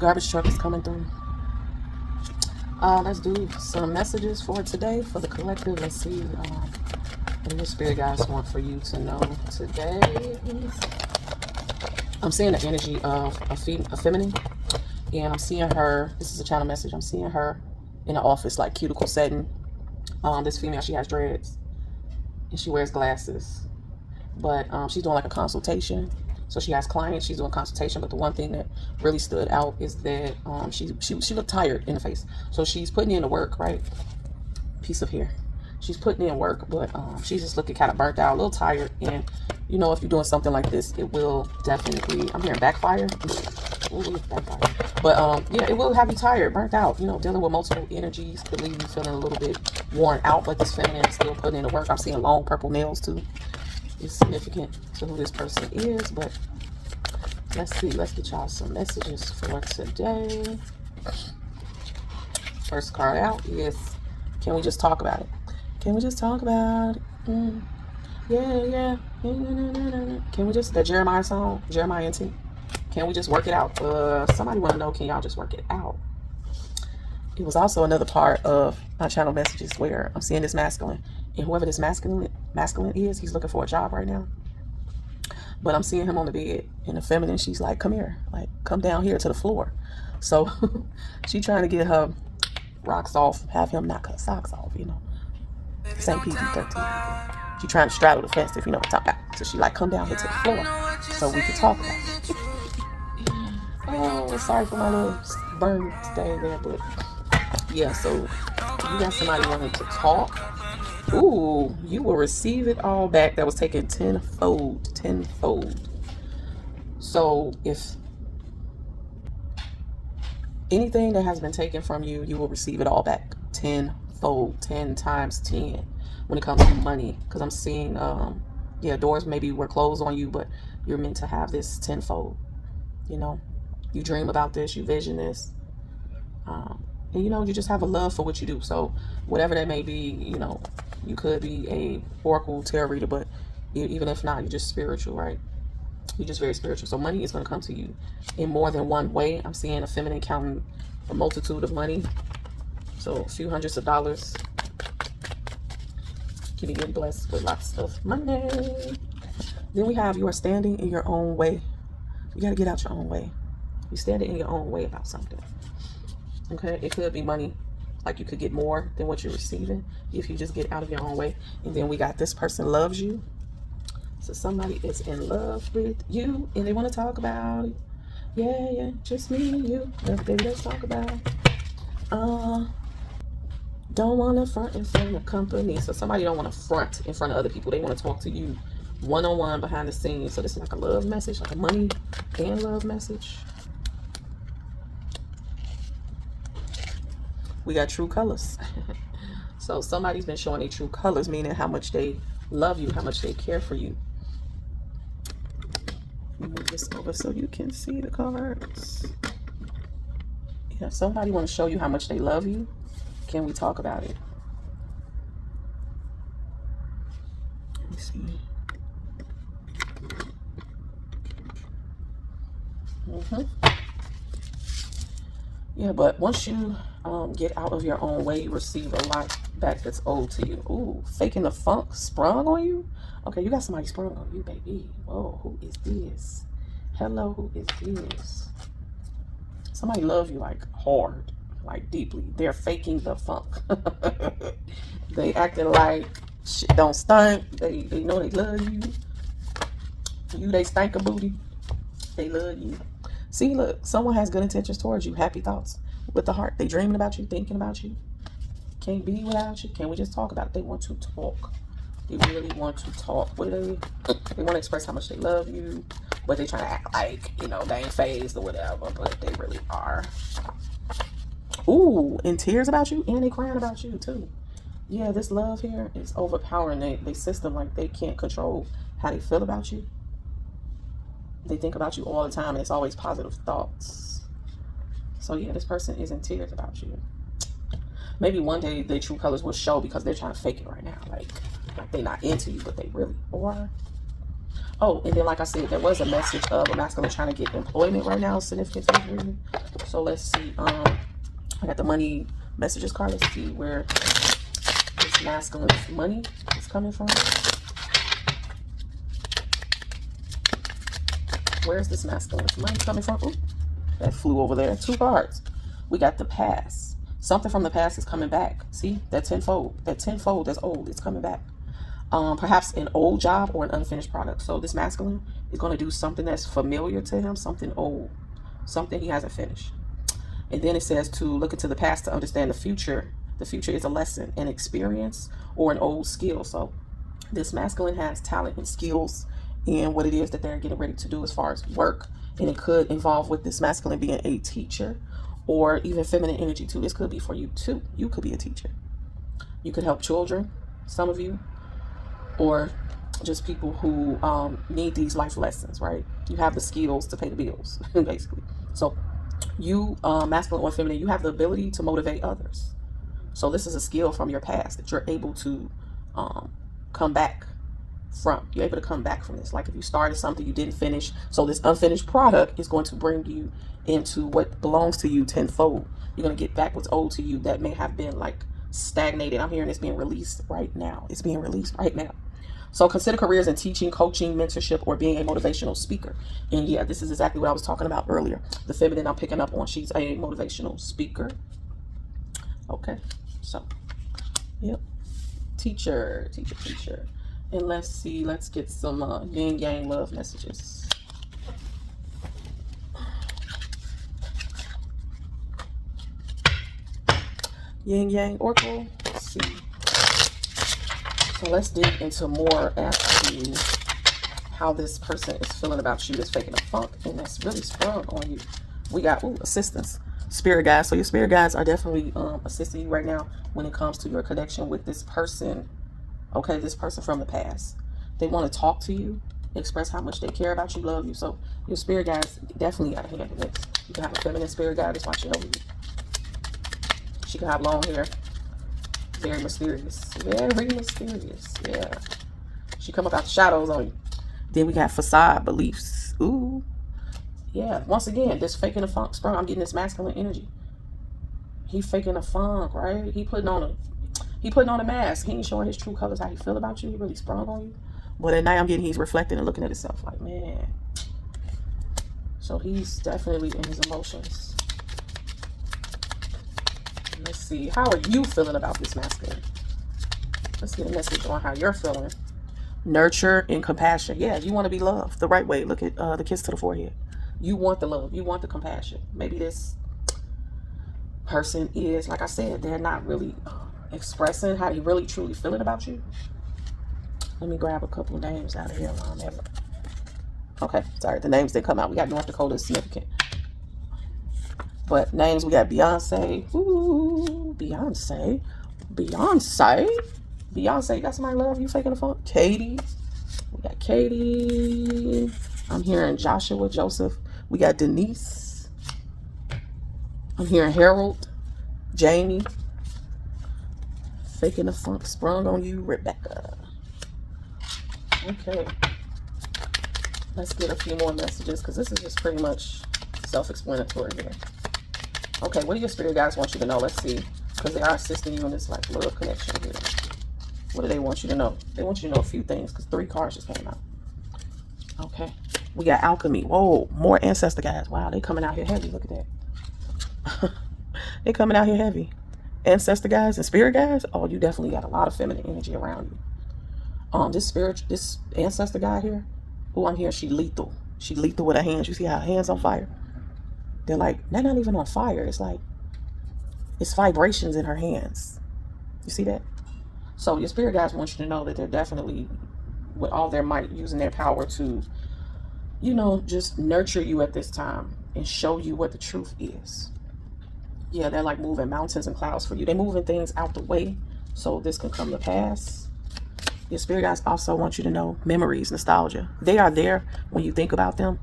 garbage truck is coming through. Let's do some messages for today for the collective. Let's see what your spirit guides want for you to know today. I'm seeing the energy of a feminine, and I'm seeing her. This is a channel message. I'm seeing her in an office, like cuticle setting. This female, she has dreads and she wears glasses, but she's doing like a consultation. So she has clients, she's doing consultation, but the one thing that really stood out is that she looked tired in the face. So she's putting in the work, right? Piece of hair. She's putting in work, but she's just looking kind of burnt out, a little tired. And you know, if you're doing something like this, it will definitely, I'm hearing backfire. Ooh, backfire. But yeah, it will have you tired, burnt out, you know, dealing with multiple energies, could leave you feeling a little bit worn out, but this feminine is still putting in the work. I'm seeing long purple nails too. It's significant to who this person is, but let's see. Let's get y'all some messages for today. First card out is, can we just talk about it? Can we just talk about it? Yeah. Can we just, that Jeremiah song, Jeremiah and T? Can we just work it out? Somebody want to know, can y'all just work it out? It was also another part of my channel messages where I'm seeing this masculine, and whoever this masculine is, he's looking for a job right now. But I'm seeing him on the bed, and the feminine, she's like, come here, like, come down here to the floor. So she's trying to get her rocks off, have him knock her socks off, you know. This ain't PG-13. She's trying to straddle the fence, if you know what I'm talking about. So she like, come down here to the floor so we can talk about it. Oh, sorry for my little burn stay there, but yeah, so you got somebody wanting to talk. Ooh, you will receive it all back. That was taken tenfold. So if anything that has been taken from you, you will receive it all back tenfold, 10 times 10 when it comes to money. Because I'm seeing, yeah, doors maybe were closed on you, but you're meant to have this tenfold. You know, you dream about this, you vision this. And you know, you just have a love for what you do. So whatever that may be, you know, you could be a oracle tarot reader, but even if not, you're just spiritual, right? You're just very spiritual. So money is going to come to you in more than one way. I'm seeing a feminine counting a multitude of money. So a few hundreds of dollars. Can you get blessed with lots of money? Then we have, you are standing in your own way. You got to get out your own way. You're standing in your own way about something. Okay, it could be money, like you could get more than what you're receiving if you just get out of your own way. And then we got, this person loves you. So somebody is in love with you and they want to talk about it. Yeah, just me and you. Baby, let's talk about it. Don't want to front in front of company. So somebody don't want to front in front of other people. They want to talk to you one-on-one behind the scenes. So this is like a love message, like a money and love message. We got true colors. So somebody's been showing their true colors, meaning how much they love you, how much they care for you. Move this over so you can see the cards. Yeah, somebody want to show you how much they love you. Can we talk about it? Let me see. Yeah, but once you get out of your own way, you receive a lot back that's owed to you. Ooh, faking the funk sprung on you? Okay, you got somebody sprung on you, baby. Whoa, who is this? Hello, who is this? Somebody love you like hard, like deeply. They're faking the funk. They acting like shit don't stink. They know they love you. You, they stink a booty. They love you. See, look, someone has good intentions towards you. Happy thoughts with the heart. They dreaming about you, thinking about you. Can't be without you. Can we just talk about it? They want to talk. They really want to talk. What do they want to express how much they love you, but they trying to act like, you know, they ain't phased or whatever, but they really are. Ooh, in tears about you, and they crying about you too. Yeah, this love here is overpowering their system. Like they can't control how they feel about you. They think about you all the time, and it's always positive thoughts. So yeah, this person is in tears about you. Maybe one day their true colors will show because they're trying to fake it right now. Like they're not into you, but they really are. Oh, and then like I said, there was a message of a masculine trying to get employment right now, significant to this reading. So let's see. I got the money messages card. Let's see where this masculine's money is coming from. Where's this masculine's money coming from? Ooh, that flew over there. 2 cards. We got the past. Something from the past is coming back. See, that tenfold. That tenfold that's old, it's coming back. Perhaps an old job or an unfinished product. So this masculine is going to do something that's familiar to him, something old, something he hasn't finished. And then it says to look into the past to understand the future. The future is a lesson, an experience, or an old skill. So this masculine has talent and skills in what it is that they're getting ready to do as far as work. And it could involve with this masculine being a teacher, or even feminine energy too. This could be for you too. You could be a teacher. You could help children, some of you, or just people who need these life lessons, right? You have the skills to pay the bills, basically. So you, masculine or feminine, you have the ability to motivate others. So this is a skill from your past that you're able to come back from. You're able to come back from this. Like if you started something you didn't finish, so this unfinished product is going to bring you into what belongs to you tenfold. You're going to get back what's owed to you that may have been like stagnated. I'm hearing it's being released right now. It's being released right now. So consider careers in teaching, coaching, mentorship, or being a motivational speaker. And yeah, this is exactly what I was talking about earlier. The feminine I'm picking up on, she's a motivational speaker. Okay, so, yep. Teacher. And let's see, let's get some yin yang love messages. Yin yang oracle. Let's see. So let's dig into more as to how this person is feeling about you that's faking a funk and that's really sprung on you. We got assistance. Spirit guides. So your spirit guides are definitely assisting you right now when it comes to your connection with this person. Okay, this person from the past. They want to talk to you, express how much they care about you, love you. So your spirit guides definitely got a hand in this. You can have a feminine spirit guide that's watching over you. She can have long hair. Very mysterious. Very mysterious. Yeah. She come up out the shadows on you. Then we got facade beliefs. Ooh. Yeah. Once again, this faking a funk sprung. I'm getting this masculine energy. He faking a funk, right? He putting on a mask. He ain't showing his true colors, how he feel about you. He really sprung on you. But at night I'm getting he's reflecting and looking at himself like, man. So he's definitely in his emotions. Let's see. How are you feeling about this masculine? Let's get a message on how you're feeling. Nurture and compassion. Yeah, you want to be loved the right way. Look at the kiss to the forehead. You want the love. You want the compassion. Maybe this person is, like I said, they're not really expressing how they really truly feeling about you. Let me grab a couple of names out of here while I'm ever. Okay, sorry, the names didn't come out. We got North Dakota is significant. But names, we got Beyonce. Ooh, Beyonce. You got somebody love you faking the phone? Katie. We got Katie. I'm hearing Joshua, Joseph. We got Denise. I'm hearing Harold, Jamie. Faking the funk sprung on you, Rebecca. Okay. Let's get a few more messages because this is just pretty much self-explanatory here. Okay, what do your spirit guides want you to know? Let's see. Because they are assisting you in this like love connection here. What do they want you to know? They want you to know a few things because 3 cards just came out. Okay. We got alchemy. Whoa, more ancestor guides. Wow, they coming out here heavy. Look at that. They coming out here heavy. Ancestor guides and spirit guides. Oh, you definitely got a lot of feminine energy around you. This ancestor guide here. Oh, I'm hearing she lethal. She lethal with her hands. You see how her hands on fire? They're like, they're not even on fire. It's like, it's vibrations in her hands. You see that? So your spirit guides want you to know that they're definitely, with all their might, using their power to, you know, just nurture you at this time and show you what the truth is. Yeah, they're like moving mountains and clouds for you. They're moving things out the way so this can come to pass. Your spirit guides also want you to know memories, nostalgia. They are there when you think about them.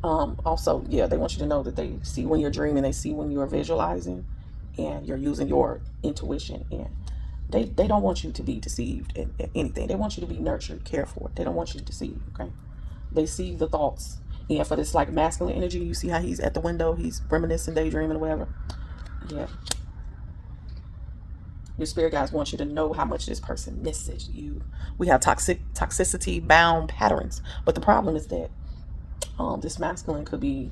Also, yeah, they want you to know that they see when you're dreaming, they see when you're visualizing, and you're using your intuition and They don't want you to be deceived in anything. They want you to be nurtured, cared for. They don't want you to deceive, okay? They see the thoughts. And for this like masculine energy, you see how he's at the window, he's reminiscing, daydreaming, or whatever. Yeah. Your spirit guides want you to know how much this person misses you. We have toxicity bound patterns. But the problem is that this masculine could be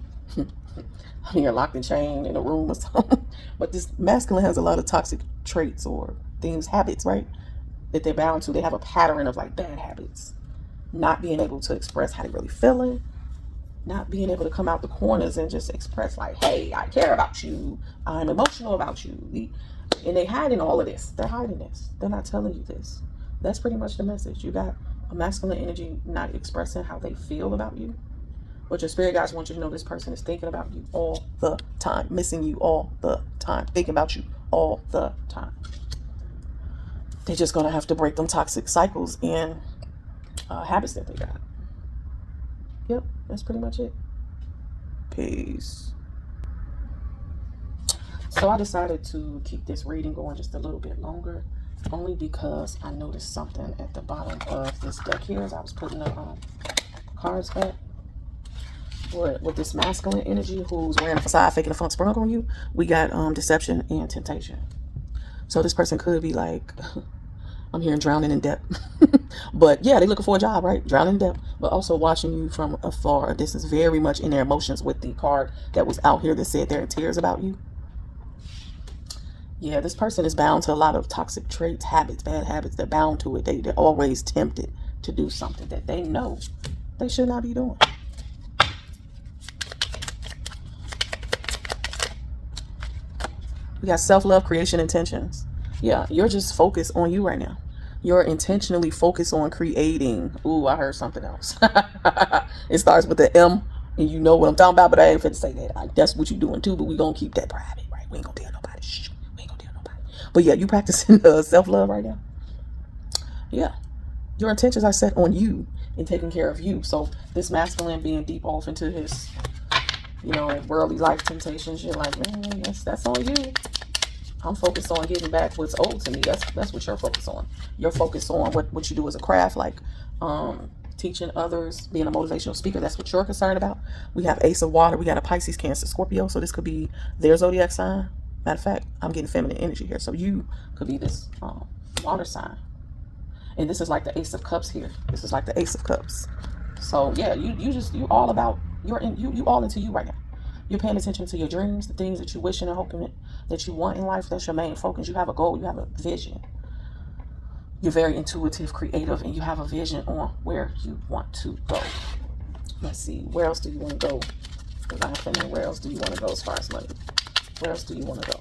you're locked and chained in a room or something. But this masculine has a lot of toxic traits or things, habits, right? That they're bound to. They have a pattern of like bad habits. Not being able to express how they're really feeling. Not being able to come out the corners and just express like, hey, I care about you. I'm emotional about you. And they hiding all of this. They're hiding this. They're not telling you this. That's pretty much the message. You got a masculine energy not expressing how they feel about you. But your spirit guides want you to know this person is thinking about you all the time. Missing you all the time. Thinking about you all the time. They're just going to have to break them toxic cycles and habits that they got. Yep, that's pretty much it. Peace. So I decided to keep this reading going just a little bit longer, only because I noticed something at the bottom of this deck here as I was putting the cards back. With this masculine energy who's wearing a facade, faking a funk sprung on you, we got deception and temptation. So this person could be like, I'm hearing drowning in debt. But yeah, they're looking for a job, right? Drowning in debt, but also watching you from afar. This is very much in their emotions with the card that was out here that said they're in tears about you. Yeah, this person is bound to a lot of toxic traits, habits, bad habits. They're bound to it. They're always tempted to do something that they know they should not be doing. We got self-love, creation, intentions. Yeah, you're just focused on you right now. You're intentionally focused on creating. Ooh, I heard something else. It starts with the M, and you know what I'm talking about, but I ain't finna say that. That's what you're doing too, but we gonna keep that private, right? We ain't gonna tell nobody. Shh, we ain't gonna tell nobody. But yeah, you practicing self-love right now. Yeah, your intentions are set on you and taking care of you. So this masculine being deep off into his, worldly life temptations, you're like, man, that's on you. I'm focused on getting back what's owed to me. That's what you're focused on. You're focused on what you do as a craft, like teaching others, being a motivational speaker. That's what you're concerned about. We have Ace of Water. We got a Pisces, Cancer, Scorpio. So this could be their zodiac sign. Matter of fact, I'm getting feminine energy here. So you could be this water sign. And this is like the Ace of Cups here. This is like the Ace of Cups. So yeah, you all about you all into you right now. You're paying attention to your dreams, the things that you wishing and hoping that you want in life. That's your main focus. You have a goal. You have a vision. You're very intuitive, creative, and you have a vision on where you want to go. Let's see. Where else do you want to go? Where else do you want to go as far as money? Where else do you want to go?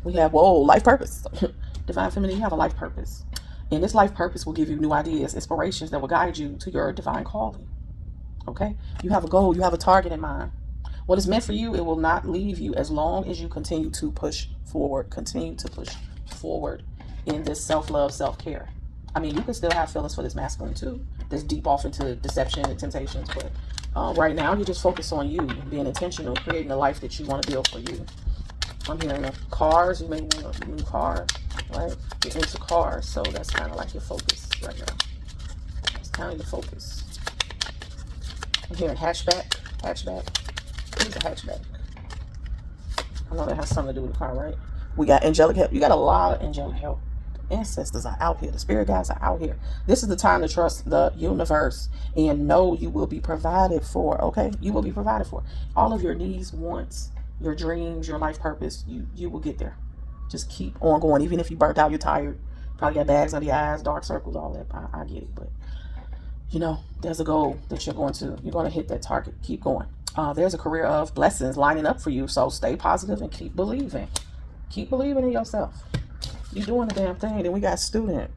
We have, life purpose. Divine Feminine, you have a life purpose. And this life purpose will give you new ideas, inspirations that will guide you to your divine calling. Okay? You have a goal. You have a target in mind. What is meant for you, it will not leave you as long as you continue to push forward. Continue to push forward in this self-love, self-care. I mean, you can still have feelings for this masculine too. That's deep off into deception and temptations. But right now, you just focus on you, being intentional, creating the life that you want to build for you. I'm hearing cars. You may want a new car, right? You're into cars, so that's kind of like your focus right now. It's kind of your focus. I'm hearing hatchback. What is a hatchback? I know that has something to do with the car, right? We got angelic help. You got a lot of angelic help. Ancestors are out here. The spirit guides are out here. This is the time to trust the universe and know you will be provided for, okay? You will be provided for. All of your needs, wants, your dreams, your life purpose, you will get there. Just keep on going. Even if you burnt out, you're tired, probably got bags under your eyes, dark circles, all that. I get it, but there's a goal that you're going to hit that target. Keep going. There's a career of blessings lining up for you. So stay positive and keep believing. Keep believing in yourself. You're doing the damn thing. Then we got student.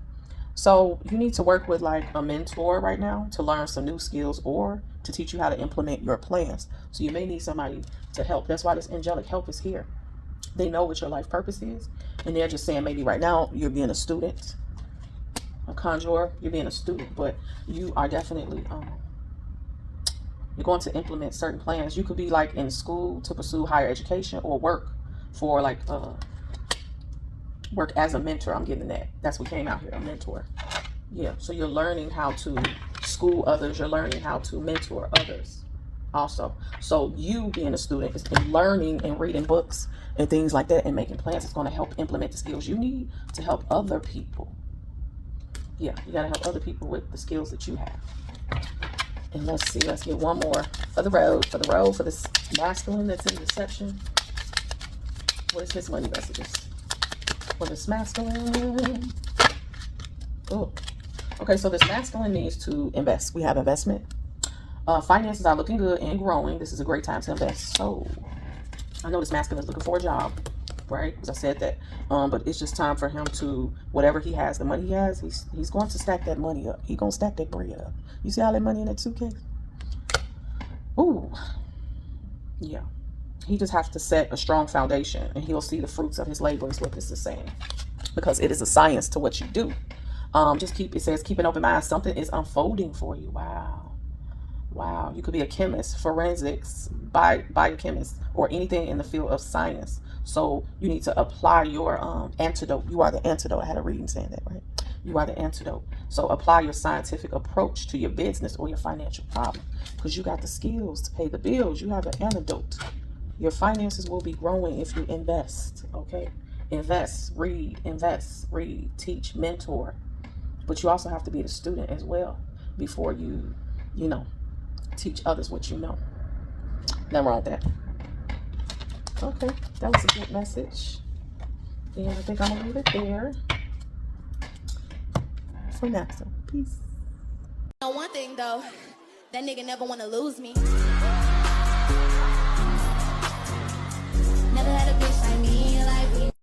So you need to work with like a mentor right now to learn some new skills or to teach you how to implement your plans. So you may need somebody to help. That's why this angelic help is here. They know what your life purpose is. And they're just saying maybe right now you're being a student. A conjurer, you're being a student, but you are definitely you're going to implement certain plans. You could be like in school to pursue higher education or work for like work as a mentor. I'm getting that. That's what came out here, a mentor. Yeah, so you're learning how to school others. You're learning how to mentor others also. So you being a student is learning and reading books and things like that and making plans. It's going to help implement the skills you need to help other people. Yeah, you got to help other people with the skills that you have. And let's see, let's get one more for the road, for this masculine that's in deception. What is his money messages for this masculine? Oh, okay, so this masculine needs to invest. We have investment. Finances are looking good and growing. This is a great time to invest. So I know this masculine is looking for a job, right? Because I said that. But it's just time for him to, whatever he has, the money he has, he's going to stack that money up. He's going to stack that bread up. You see all that money in that suitcase? Ooh. Yeah. He just has to set a strong foundation, and he'll see the fruits of his labor is what this is saying. Because it is a science to what you do. It says, keep an open mind. Something is unfolding for you. Wow. You could be a chemist, forensics, biochemist, or anything in the field of science. So you need to apply your antidote. You are the antidote. I had a reading saying that, right? You are the antidote. So apply your scientific approach to your business or your financial problem, because you got the skills to pay the bills. You have an antidote. Your finances will be growing if you invest, okay? Invest, read, teach, mentor. But you also have to be the student as well before you teach others what you know. Nothing wrong with that. Okay, that was a good message. And I think I'm going to leave it there for now. So, peace. One thing though, that nigga never want to lose me.